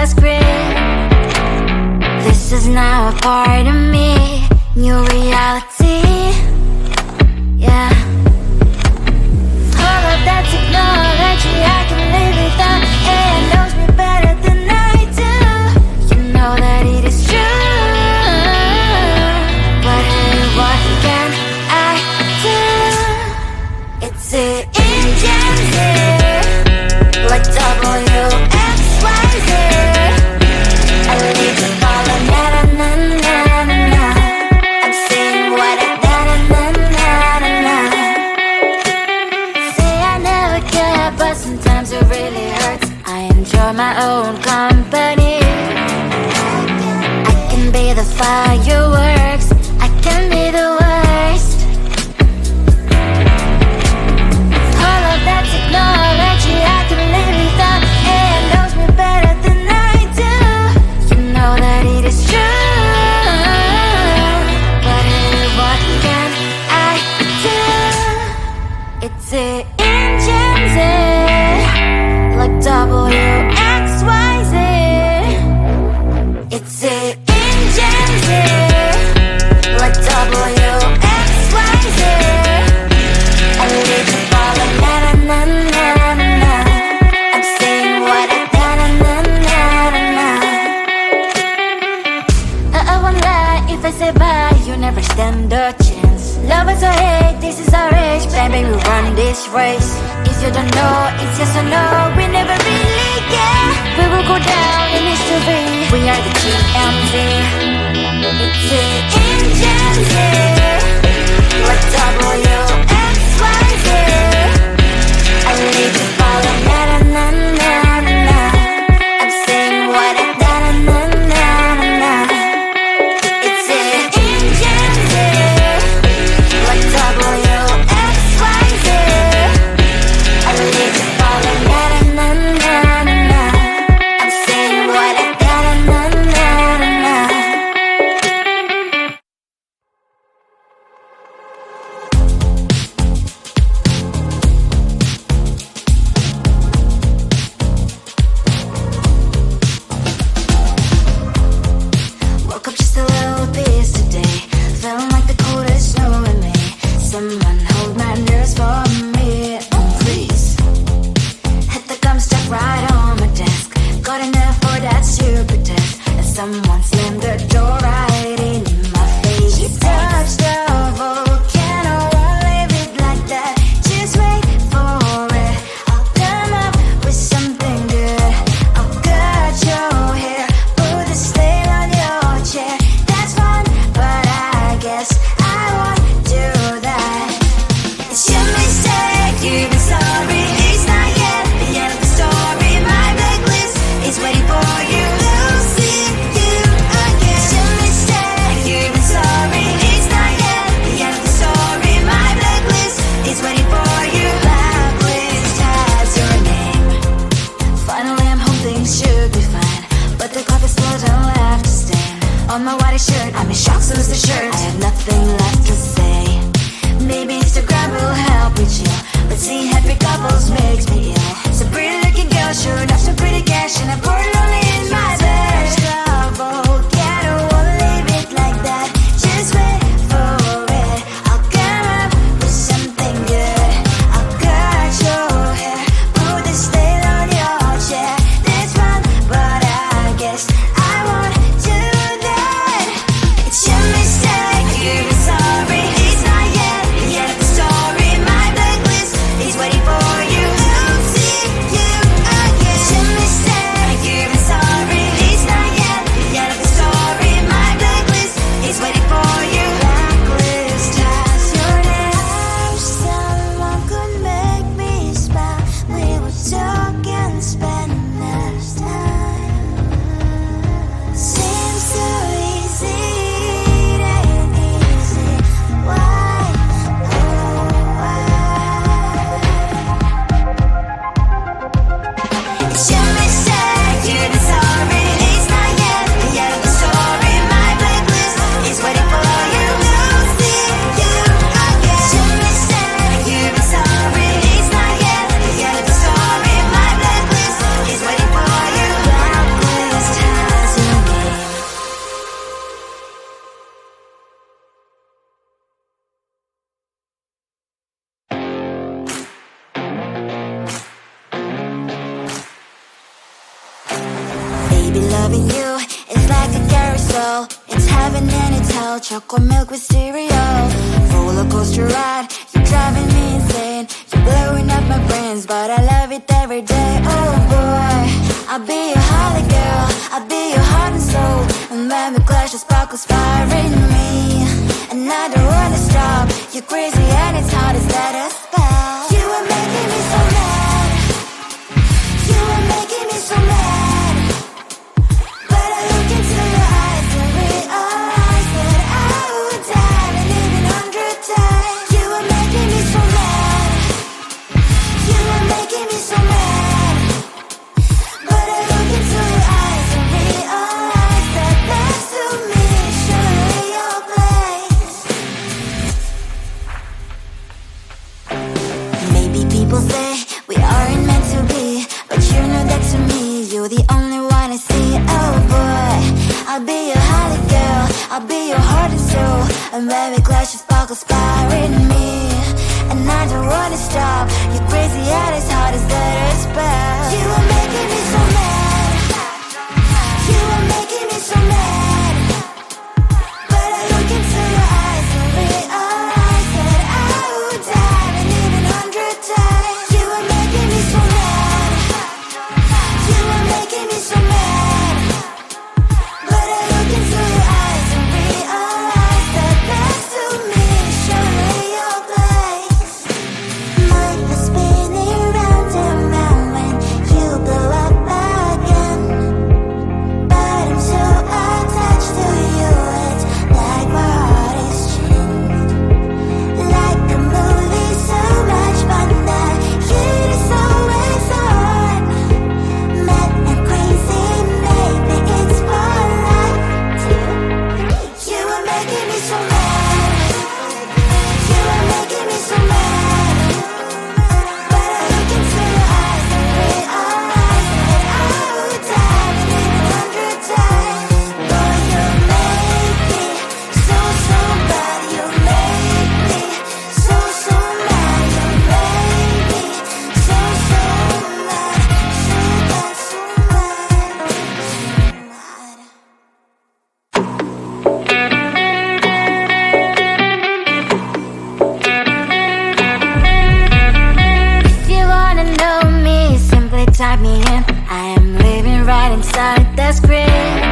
the script. This is now a part of me, new reality. Yeah. All of that technology I can live without. AI knows me better than I do. You know that it is true. But hey, what can I do? It's the engines here, like WXYZ. I need to follow na-na-na-na-na-na. I'm saying what I na-na-na-na-na. Say I never care, but sometimes it really hurts. I enjoy my own company. I can be the fireworks, I can be the worst. All of that technology I can live without. AI knows me better than I do. You know that it is true. But hey, what can I do? It's the engines, like WXYZ. It's the engines, like WXYZ. I need to follow na-na-na-na-na-na. I'm saying what I na-na-na-na-na. I won't lie if I say bye, you never stand a chance. Love is or hate, this is our age. Baby, we run this race. If you don't know, it's yes or no. We never really care. We will go down in history. We are the GMZ. It's the engines, like WXYZ. I need to follow na-na-na-na-na-na. I'm saying what I na-na-na-na-na. It's the engines, like WXYZ. I need to follow na-na-na-na-na. I'm saying what I na-na-na-na-na. Woke up just a little pissed today. Feeling like the coldest snow in me. Someone hold my nerves for me, oh please. Hit the gum stuck right on my desk. Got enough for that stupid test. And someone slammed the door right in my face. You touched the volcano, won't leave it like that. Just wait for it. I'll come up with something good. I'll cut your hair, put the stain on your chair. That's fun, but I guess I won't do that. It's your mistake, you've been sorry. It's not yet the end of the story. My blacklist is waiting for you. I'll see you again. It's your mistake, you've been sorry. It's not yet the end of the story. My blacklist is waiting for you. Blacklist has your name. Finally I'm home, things should be fine. But the coffee still don't have to stain on my white shirt. I'm in shock, so is the shirt. I have nothing left to say. Maybe Instagram will help me chill, but seeing happy couples makes me ill. Some pretty looking girl sure enough some pretty cash, and I pour it only in my bed. Volcano, won't leave it like that. Just wait for it. I'll come up with something good. I'll cut your hair, put the stain on your chair. That's fun, but I guess I won't do that. It's your mistake, you've been sorry. It's not yet the end of the story. My blacklist is waiting for you. I'll see you again. It's your mistake, you've been sorry. It's not yet soul. It's heaven and it's hell, chocolate milk with cereal. Roller coaster ride, you're driving me insane. You're blowing up my brains, but I love it every day. Oh boy, I'll be your holly girl, I'll be your heart and soul. And when we clash, the sparkles fire in me. And I don't wanna stop, you're crazy and it's hard as let us spell. You are making me so mad, you are making me so mad. But I look into your eyes and realize that I would die and even 100 times. You are making me so mad, you are making me so mad. But I look into your eyes and realize that next to me is surely your place. Maybe people say we aren't meant to be, but you know that to me you're the only one I see. Oh boy, I'll be your holly girl, I'll be your heart and soul. And when we clash, the sparkles fire in me. And I don't wanna stop, you're crazy and as hard as that spell. You are making me so mad, you are making me so mad. But I look into your eyes and realize that I would die and even 100 times. You are making me so mad, you are making me so mad. But I look into your eyes and realize that next to me is surely your place. Mind was spinning round and round when you blow up again. But I'm so attached to you, it's like my heart is chained. Like a movie, so much fun that heat is always on. Mad and crazy, maybe it's for life too. You are making me so mad, you are making me so mad. But I look into your eyes and realize that I would die and even 100 times. Boy, you make me so, so bad. You make me so, so mad. You make me so, so mad. So bad, so mad, If you wanna know me, simply type me in. I am living right inside the screen.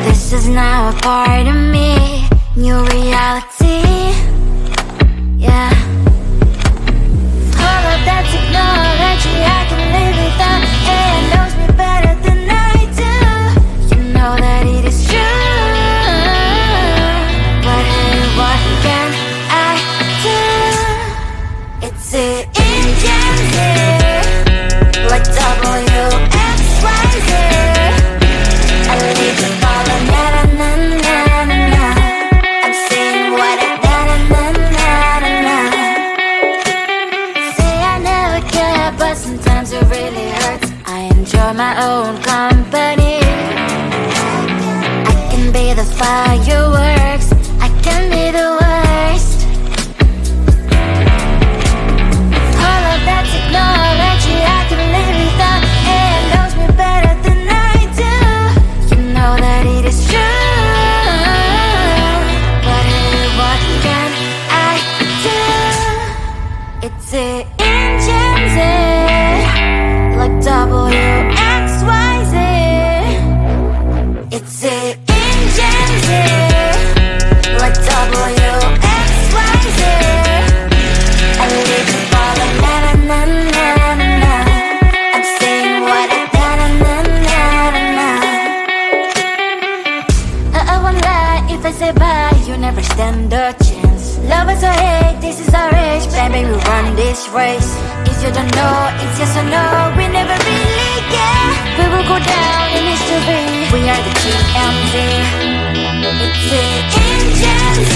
This is now a part of me, new reality. Yeah. All of that technology, I can live without. It knows me better than I do. You know that it is true. But hey, what can I do? It's the engine like WXYZ. I leave you falling, na na na na na na. I'm saying what I na na na na na. Say I never care, but sometimes it really hurts. I enjoy my own company. I can be the fireworks, I can be the worst. All of that technology, I can live without. It knows me better than I do. You know that it is true. But hey, what can I do? It's the engines, like WXYZ. It's the engines, like WXYZ. I leave you falling, na na na na na na. I'm saying what I na na na na na. I won't lie if I say bye, you never stand a chance. Love us or hate, this is our age, baby, we run this race. If you don't know, it's yes or no, we never really care. We will go down in history, we are the TMZ. It's the engines,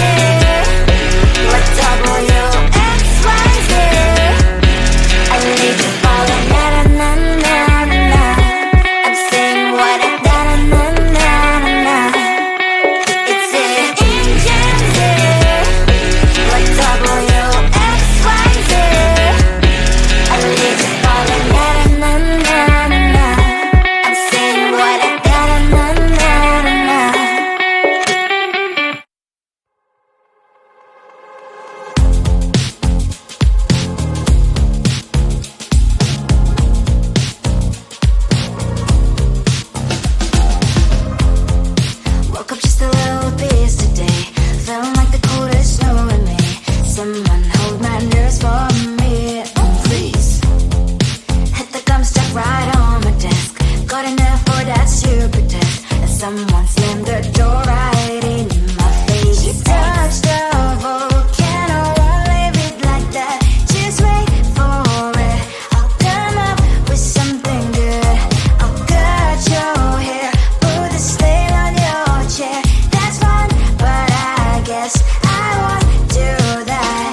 like WXYZ. I leave you falling, na na na na na. I'm saying what I na na na na na. It's the engines, like WXYZ. I leave you falling, na na na na na. I'm saying what I na na na na na. door right in my face. You touch the volcano, won't leave it like that. Just wait for it. I'll come up with something good. I'll cut your hair, put a stain on your chair. That's fun, but I guess I won't do that.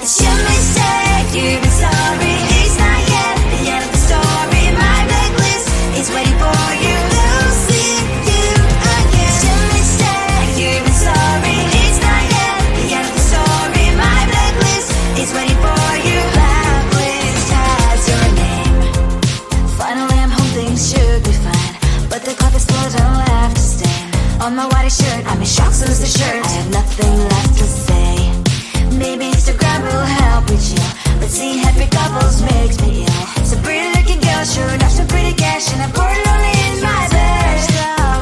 It's your mistake, you've been sorry. It's not yet the end of the story. My blacklist is waiting for you. We'll see you again. It's your mistake, you've been sorry. It's not yet the end of the story. My blacklist is waiting for you. Blacklist has your name. Finally I'm home, things should be fine, but the clock explodes and left a stain on my white shirt. I'm in shock, so is the shirt. I have nothing left to say. Maybe Instagram will help with you, but seeing happy couples makes me ill. So pretty looking girl, sure enough, so pretty cash, and I'm bored lonely in my bed.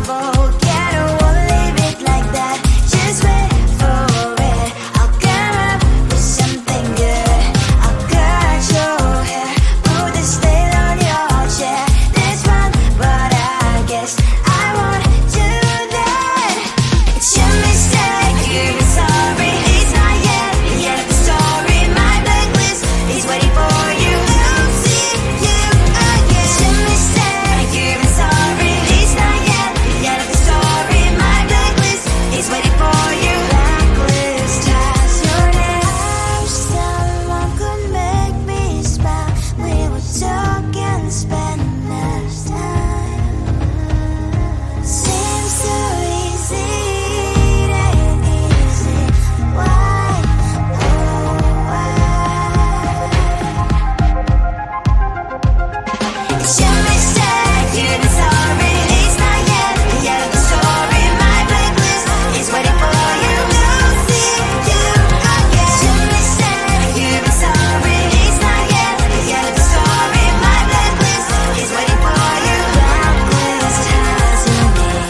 Volcano, won't leave it like that. Just wait for it. I'll come up with something good. I'll cut your hair, put the stain on your chair. That's fun, but I guess I won't do that. It's your mistake, you've been sorry. It's not yet the end of the story. My blacklist is waiting for you. We'll see you again. It's your mistake, you've been sorry. It's not yet the end of the story. My blacklist is waiting for you. Blacklist has your name. I wish someone could make me smile. We would talk and spend less time. Seems so easy, it ain't easy. Why, oh why? It's your mistake, you've been sorry. It's not yet the end of the story. My blacklist is waiting for you. We'll see you again. It's your mistake, you've been sorry. It's not yet the end of the story. My blacklist is waiting for you. Blacklist has your name.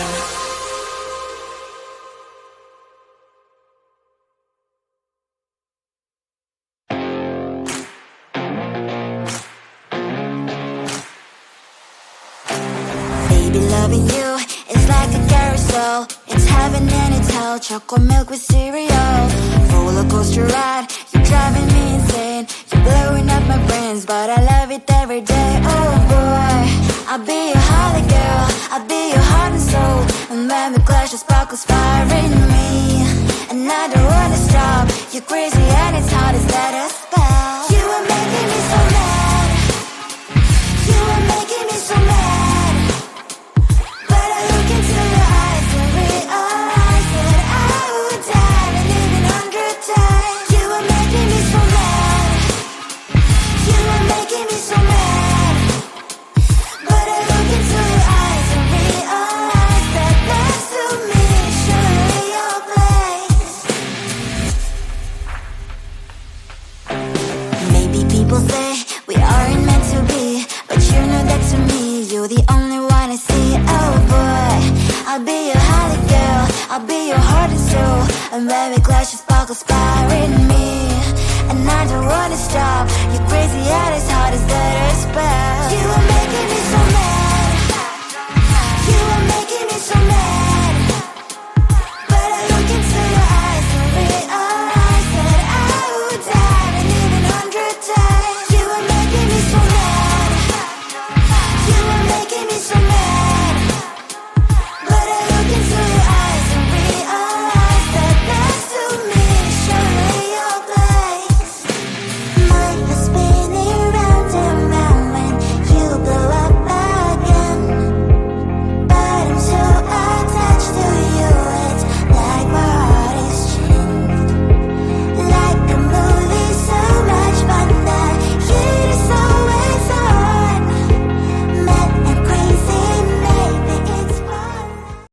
Baby, loving you is like a carousel. It's heaven and it's hell. Chocolate milk with cereal. Roller coaster ride, you're driving me insane. You're blowing up my brains, but I love it every day. Oh boy, I'll be your holly girl. I'll be your heart and soul. And when we clash, the sparkles fire in me. And I don't wanna stop. You're crazy and it's hard as let us spell. You are making me so mad. You are making me so mad. But I look into your eyes and realize that I would die and even 100 times. You are making me so mad. You are making me so mad. But I look into your eyes and realize that next to me is surely your place. Maybe people say we aren't meant to be, but you know that to me, you're the only one I see. Oh boy, I'll be your holly girl. I'll be your heart and soul. And when we clash, the sparkles fire in me. And I don't wanna stop. You're crazy and as hard as let her spell. You are making me so mad. You are making me so mad.